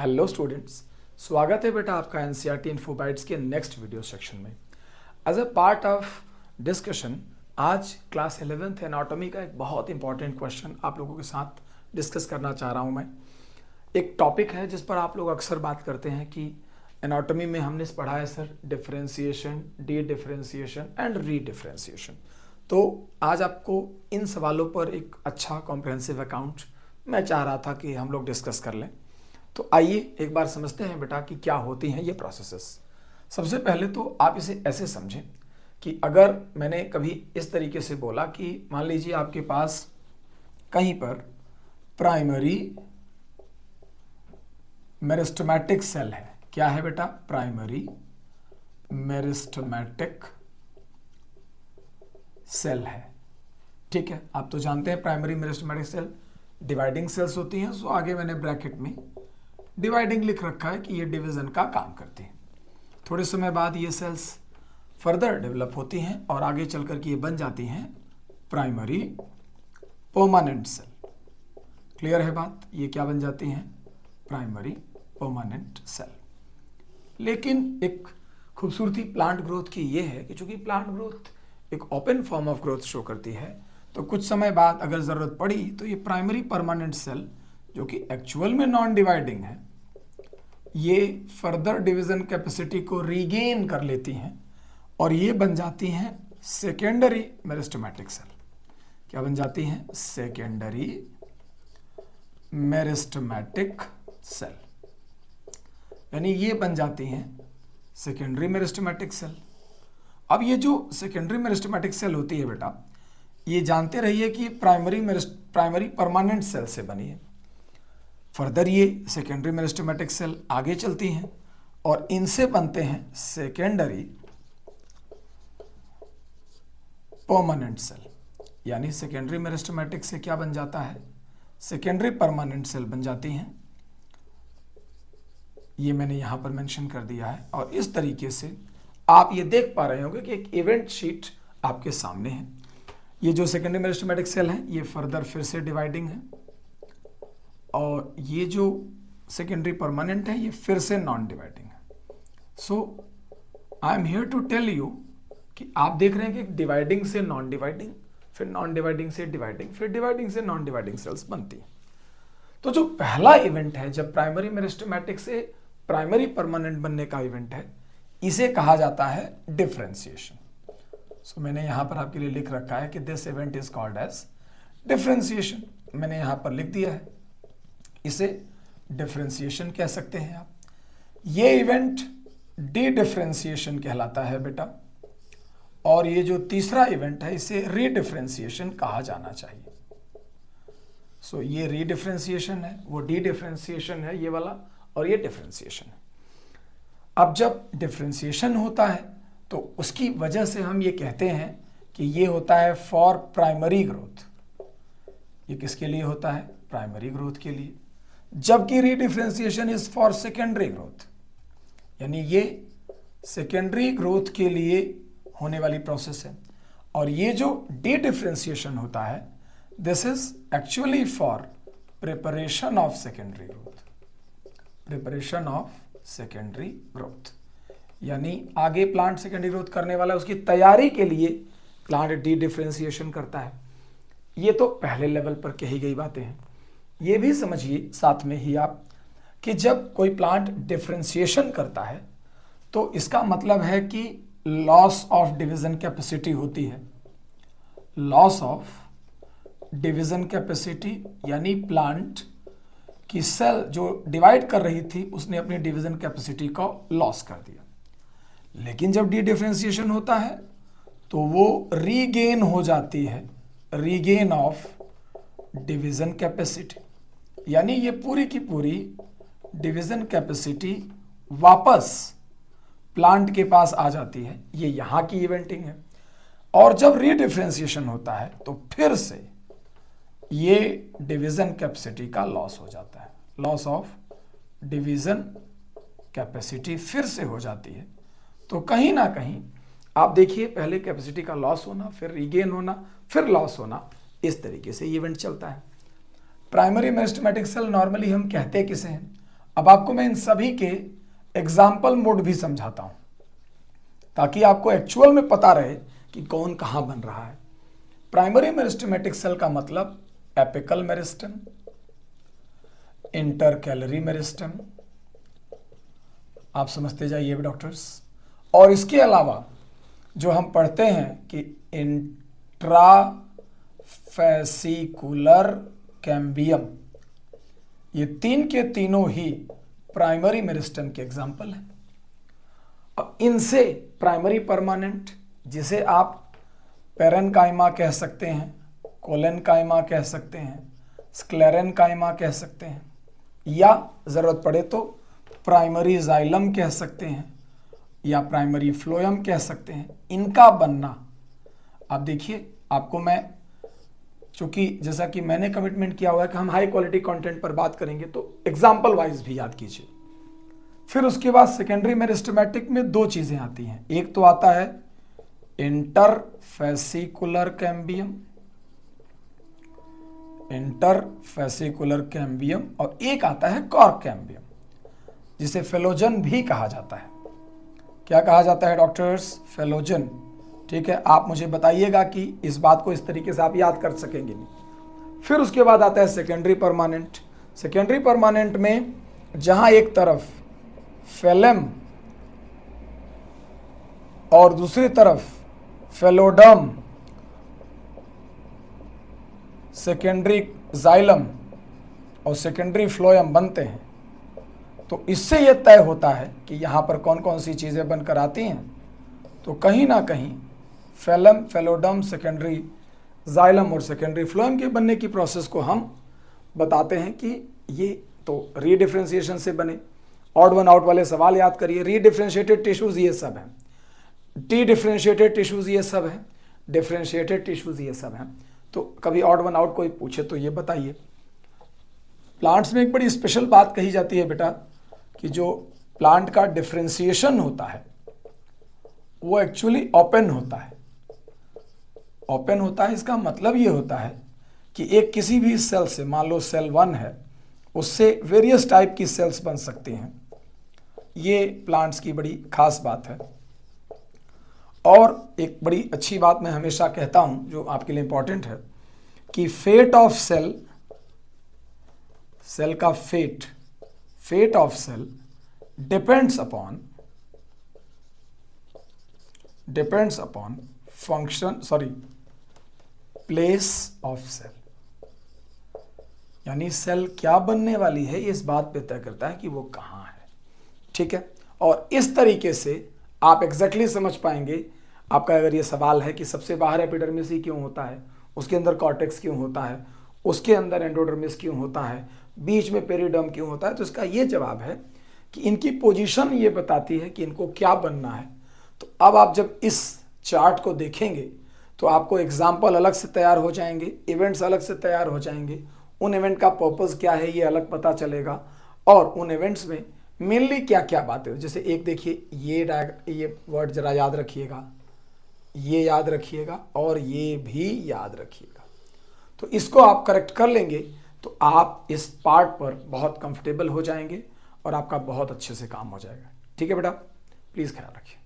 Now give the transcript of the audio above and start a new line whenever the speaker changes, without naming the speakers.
Hello students, स्वागत है बेटा आपका एनसीईआरटी इन्फोबाइट्स के नेक्स्ट वीडियो सेक्शन में। As a part of discussion आज क्लास 11th एनाटॉमी का एक बहुत इंपॉर्टेंट क्वेश्चन आप लोगों के साथ डिस्कस करना चाह रहा हूं मैं। एक टॉपिक है जिस पर आप लोग अक्सर बात करते हैं कि एनाटॉमी में हमने पढ़ा है sir differentiation, D differentiation and रीडिफरेंशिएशन। तो आज आपको इन सवालों पर एक अच्छा कॉम्प्रिहेंसिव अकाउंट मैं चाह रहा था कि हम लोग डिस्कस कर लें। तो आइए एक बार समझते हैं बेटा कि क्या होती हैं ये प्रोसेसेस। सबसे पहले तो आप इसे ऐसे समझें कि अगर मैंने कभी इस तरीके से बोला कि मान लीजिए आपके पास कहीं पर प्राइमरी मेरिस्टेमेटिक सेल है। क्या है बेटा? प्राइमरी मेरिस्टेमेटिक सेल है। ठीक है, आप तो जानते हैं primary meristematic cell dividing cells होती हैं। सो आगे मैंने ब्रैकेट में डिवाइडिंग लिख रखा है कि ये डिवीजन का काम करती हैं। थोड़े समय बाद ये सेल्स फर्दर डेवलप होती हैं और आगे चलकर के ये बन जाती हैं प्राइमरी परमानेंट सेल। क्लियर है बात? ये क्या बन जाती हैं? Primary permanent cell. लेकिन एक खूबसूरती प्लांट ग्रोथ की ये है कि चूंकि प्लांट ग्रोथ एक open form of growth show करती है, तो कुछ समय बाद अगर ज़रूरत पड़ी तो ये प्राइमरी परमानेंट सेल जो कि एक्चुअल में नॉन डिवाइडिंग है, ये फर्दर डिवीजन कैपेसिटी को रीगेन कर लेती हैं और ये बन जाती हैं सेकेंडरी मेरिस्टेमेटिक सेल। क्या बन जाती हैं? Secondary meristematic cell. यानी ये बन जाती हैं सेकेंडरी मेरिस्टेमेटिक सेल। अब ये जो सेकेंडरी मेरिस्टेमेटिक सेल होती है बेटा, ये जानते रहिए कि प्राइमरी परमानेंट सेल से बनी है। फर्दर ये सेकेंडरी मेरिस्टेमेटिक सेल आगे चलती हैं और इनसे बनते हैं सेकेंडरी परमानेंट सेल। यानी सेकेंडरी मेरिस्टेमेटिक से क्या बन जाता है? सेकेंडरी परमानेंट सेल बन जाती हैं। ये मैंने यहां पर मेंशन कर दिया है और इस तरीके से आप ये देख पा रहे होंगे कि एक इवेंट शीट आपके सामने है। ये जो सेकेंडरी मेरिस्टेमेटिक सेल है ये फर्दर फिर से डिवाइडिंग है और ये जो सेकेंडरी परमानेंट है ये फिर से नॉन डिवाइडिंग है। So I am here to tell you कि आप देख रहे हैं कि डिवाइडिंग से नॉन डिवाइडिंग, फिर नॉन डिवाइडिंग से डिवाइडिंग, फिर डिवाइडिंग से नॉन डिवाइडिंग सेल्स बनती हैं। तो जो पहला इवेंट है जब प्राइमरी मेरिस्टेमेटिक से प्राइमरी परमानेंट बनने का इवेंट है, इसे कहा जाता है डिफरेंशिएशन। सो मैंने यहां पर आपके लिए लिख रखा है कि this event is called as differentiation. मैंने यहां पर लिख दिया है, इसे डिफरेंशिएशन कह सकते हैं आप। ये इवेंट डी डिफरेंशिएशन कहलाता है बेटा, और ये जो तीसरा इवेंट है इसे रीडिफरेंशिएशन कहा जाना चाहिए। सो ये रीडिफरेंशिएशन है, वो डी डिफरेंशिएशन है ये वाला, और ये डिफरेंशिएशन है। अब जब डिफरेंशिएशन होता है तो उसकी वजह से हम ये कहते हैं कि ये होता है फॉर प्राइमरी ग्रोथ। ये किसके लिए होता है? प्राइमरी ग्रोथ के लिए। जबकि रीडिफरेंशिएशन इज फॉर सेकेंडरी ग्रोथ, यानी ये सेकेंडरी ग्रोथ के लिए होने वाली प्रोसेस है। और ये जो डी डिफरेंशिएशन होता है this is actually for preparation of secondary growth. Preparation of secondary growth यानी आगे प्लांट सेकेंडरी ग्रोथ करने वाला है, उसकी तैयारी के लिए प्लांट डी डिफरेंशिएशन करता है। ये तो पहले लेवल पर कही गई बातें हैं। ये भी समझिए साथ में ही आप कि जब कोई प्लांट डिफरेंशिएशन करता है तो इसका मतलब है कि लॉस ऑफ डिवीजन कैपेसिटी होती है। लॉस ऑफ डिवीजन कैपेसिटी यानी प्लांट की सेल जो डिवाइड कर रही थी उसने अपनी डिवीजन कैपेसिटी को लॉस कर दिया। लेकिन जब डी डिफरेंशिएशन होता है तो वो रीगेन हो जाती है, रीगेन ऑफ डिवीजन कैपेसिटी। यानी ये पूरी की पूरी डिवीजन कैपेसिटी वापस प्लांट के पास आ जाती है। ये यहां की इवेंटिंग है। और जब रीडिफरेंशिएशन होता है तो फिर से ये डिवीजन कैपेसिटी का लॉस हो जाता है। लॉस ऑफ डिवीजन कैपेसिटी फिर से हो जाती है। तो कहीं ना कहीं आप देखिए पहले कैपेसिटी का लॉस होना, फिर रीगेन होना, फिर लॉस होना, इस तरीके से इवेंट चलता है। प्राइमरी मेरिस्टेमेटिक सेल नॉर्मली हम कहते किसे हैं? अब आपको मैं इन सभी के एग्जाम्पल मोड भी समझाता हूं ताकि आपको एक्चुअल में पता रहे कि कौन कहां बन रहा है। प्राइमरी मेरिस्टेमेटिक सेल का मतलब एपिकल मेरिस्टेम, इंटरकैलरी मेरिस्टेम, आप समझते जाइए डॉक्टर्स। और इसके अलावा जो हम पढ़ते हैं कि इंट्राफेसिकुलर कैम्बियम, ये तीन के तीनों ही प्राइमरी मेरिस्टेम के एग्जाम्पल हैं। अब इनसे प्राइमरी परमानेंट, जिसे आप पेरेन्काइमा कह सकते हैं, कोलेनकाइमा कह सकते हैं, स्क्लेरेनकाइमा कह सकते हैं, या ज़रूरत पड़े तो प्राइमरी जाइलम कह सकते हैं या प्राइमरी फ्लोएम कह सकते हैं, इनका बनना। आप देखिए, आपको मैं, चूंकि जैसा कि मैंने कमिटमेंट किया हुआ है कि हम हाई क्वालिटी कंटेंट पर बात करेंगे, तो एग्जाम्पल वाइज भी याद कीजिए। फिर उसके बाद सेकेंडरी मेरिस्टेमेटिक में दो चीज़ें आती हैं। एक तो आता है इंटरफेसिकुलर कैम्बियम, इंटरफेसिकुलर कैम्बियम, और एक आता है कॉर्क कैम्बियम, जिसे फेलोजन भी कहा जाता है। क्या कहा जाता है डॉक्टर्स? फेलोजन। ठीक है, आप मुझे बताइएगा कि इस बात को इस तरीके से आप याद कर सकेंगे नहीं। फिर उसके बाद आता है सेकेंडरी परमानेंट। सेकेंडरी परमानेंट में जहां एक तरफ फेलम और दूसरी तरफ फेलोडम, सेकेंडरी जाइलम और सेकेंडरी फ्लोएम बनते हैं, तो इससे यह तय होता है कि यहाँ पर कौन कौन सी चीज़ें बनकर आती हैं। तो कहीं ना कहीं फेलम, फेलोडम, सेकेंडरी जाइलम और सेकेंडरी फ्लोएम के बनने की प्रोसेस को हम बताते हैं कि ये तो रीडिफ्रेंशिएशन से बने। ऑड वन आउट वाले सवाल याद करिए। रीडिफ्रेंशिएटेड टिश्यूज ये सब हैं, डी डिफ्रेंशिएटेड टिश्यूज ये सब हैं, डिफ्रेंशिएटेड टिश्यूज ये सब हैं। तो कभी ऑड वन आउट कोई पूछे तो ये बताइए। प्लांट्स में एक बड़ी स्पेशल बात कही जाती है बेटा, कि जो प्लांट का डिफ्रेंशिएशन होता है वो एक्चुअली ओपन होता है। ओपन होता है, इसका मतलब ये होता है कि एक किसी भी सेल से, मान लो सेल 1 है, उससे वेरियस टाइप की सेल्स बन सकती हैं। ये प्लांट्स की बड़ी खास बात है। और एक बड़ी अच्छी बात मैं हमेशा कहता हूं जो आपके लिए इंपॉर्टेंट है, कि फेट ऑफ सेल, सेल का fate of cell depends upon function, place of cell. यानी सेल क्या बनने वाली है ये इस बात पे तय करता है कि वो कहाँ है। ठीक है, और इस तरीके से आप एग्जैक्टली समझ पाएंगे। आपका अगर ये सवाल है कि सबसे बाहर एपिडर्मिस ही क्यों होता है, उसके अंदर कॉर्टेक्स क्यों होता है, उसके अंदर एंडोडर्मिस क्यों होता है, बीच में पेरिडर्म क्यों होता है, तो इसका ये जवाब है कि इनकी पोजीशन ये बताती है कि इनको क्या बनना है। तो अब आप जब इस चार्ट को देखेंगे तो आपको एग्जाम्पल अलग से तैयार हो जाएंगे, इवेंट्स अलग से तैयार हो जाएंगे, उन इवेंट का पर्पस क्या है ये अलग पता चलेगा, और उन इवेंट्स में मेनली क्या क्या बातें। जैसे एक देखिए, ये वर्ड जरा याद रखिएगा, ये याद रखिएगा और ये भी याद रखिएगा। तो इसको आप करेक्ट कर लेंगे तो आप इस पार्ट पर बहुत कंफर्टेबल हो जाएंगे और आपका बहुत अच्छे से काम हो जाएगा। ठीक है बेटा, प्लीज़ ख्याल रखिए।